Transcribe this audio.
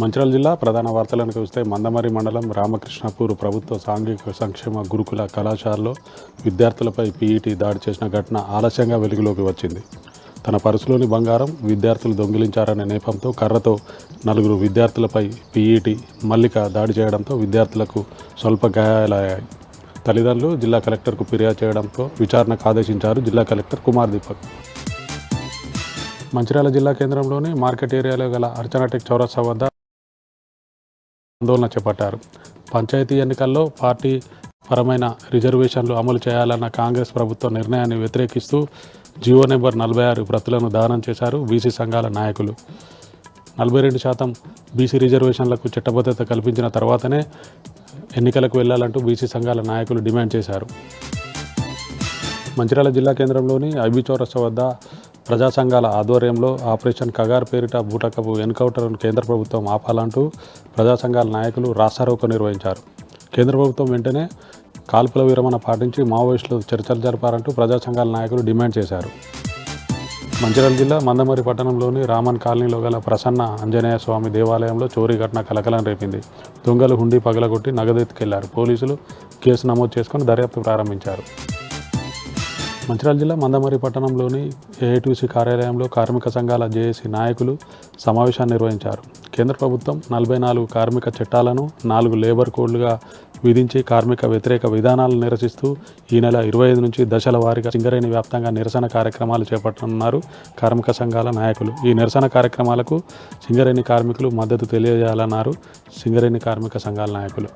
మంచిర్యాల జిల్లా ప్రధాన వార్తలను చూస్తే మందమరి మండలం రామకృష్ణపూర్ ప్రభుత్వ సాంఘిక సంక్షేమ గురుకుల కళాశాలలో విద్యార్థులపై పీఈటీ దాడి చేసిన ఘటన ఆలస్యంగా వెలుగులోకి వచ్చింది. తన పర్సులోని బంగారం విద్యార్థులు దొంగిలించారనే నేపంతో కర్రతో 4 విద్యార్థులపై పీఈటీ మల్లిక దాడి చేయడంతో విద్యార్థులకు స్వల్ప గాయాలయ్యాయి. తల్లిదండ్రులు జిల్లా కలెక్టర్కు ఫిర్యాదు చేయడంతో విచారణకు ఆదేశించారు జిల్లా కలెక్టర్ కుమార్ దీపక్. మంచిర్యాల జిల్లా కేంద్రంలోని మార్కెట్ ఏరియాలో గల అర్చనాటెక్ చౌరస్తా వద్ద ఆందోళన చేపట్టారు. పంచాయతీ ఎన్నికల్లో పార్టీ పరమైన రిజర్వేషన్లు అమలు చేయాలన్న కాంగ్రెస్ ప్రభుత్వ నిర్ణయాన్ని వ్యతిరేకిస్తూ జీవో నెంబర్ 46 ప్రతులను దానం చేశారు బీసీ సంఘాల నాయకులు. 42% బీసీ రిజర్వేషన్లకు చట్టబద్ధత కల్పించిన తర్వాతనే ఎన్నికలకు వెళ్లాలంటూ బీసీ సంఘాల నాయకులు డిమాండ్ చేశారు. మంచిర్యాల జిల్లా కేంద్రంలోని ఐబీ చౌరస్తా వద్ద ప్రజా సంఘాల ఆధ్వర్యంలో ఆపరేషన్ కగార్ పేరిట బూటకపు ఎన్కౌంటర్ను కేంద్ర ప్రభుత్వం ఆపాలంటూ ప్రజా సంఘాల నాయకులు రాస్తారోకో నిర్వహించారు. కేంద్ర ప్రభుత్వం వెంటనే కాల్పుల విరమణ పాటించి మావోయిస్టులు చర్చలు జరపాలంటూ ప్రజా సంఘాల నాయకులు డిమాండ్ చేశారు. మంచిర్యాల జిల్లా మందమరి పట్టణంలోని రామన్ కాలనీలో గల ప్రసన్న ఆంజనేయ స్వామి దేవాలయంలో చోరీ ఘటన కలకలం రేపింది. దొంగలు హుండీ పగలగొట్టి నగదెత్తుకెళ్లారు. పోలీసులు కేసు నమోదు చేసుకుని దర్యాప్తు ప్రారంభించారు. మంచిర్యాల జిల్లా మందమరి పట్టణంలోని ఏఐటీసీ కార్యాలయంలో కార్మిక సంఘాల జేఏసీ నాయకులు సమావేశాన్ని నిర్వహించారు. కేంద్ర ప్రభుత్వం 44 కార్మిక చట్టాలను 4 లేబర్ కోడ్లుగా విధించి కార్మిక వ్యతిరేక విధానాలను నిరసిస్తూ ఈ నెల 25 నుంచి దశల వారీగా సింగరేణి వ్యాప్తంగా నిరసన కార్యక్రమాలు చేపట్టనున్నారు కార్మిక సంఘాల నాయకులు. ఈ నిరసన కార్యక్రమాలకు సింగరేణి కార్మికులు మద్దతు తెలియజేయాలన్నారు సింగరేణి కార్మిక సంఘాల నాయకులు.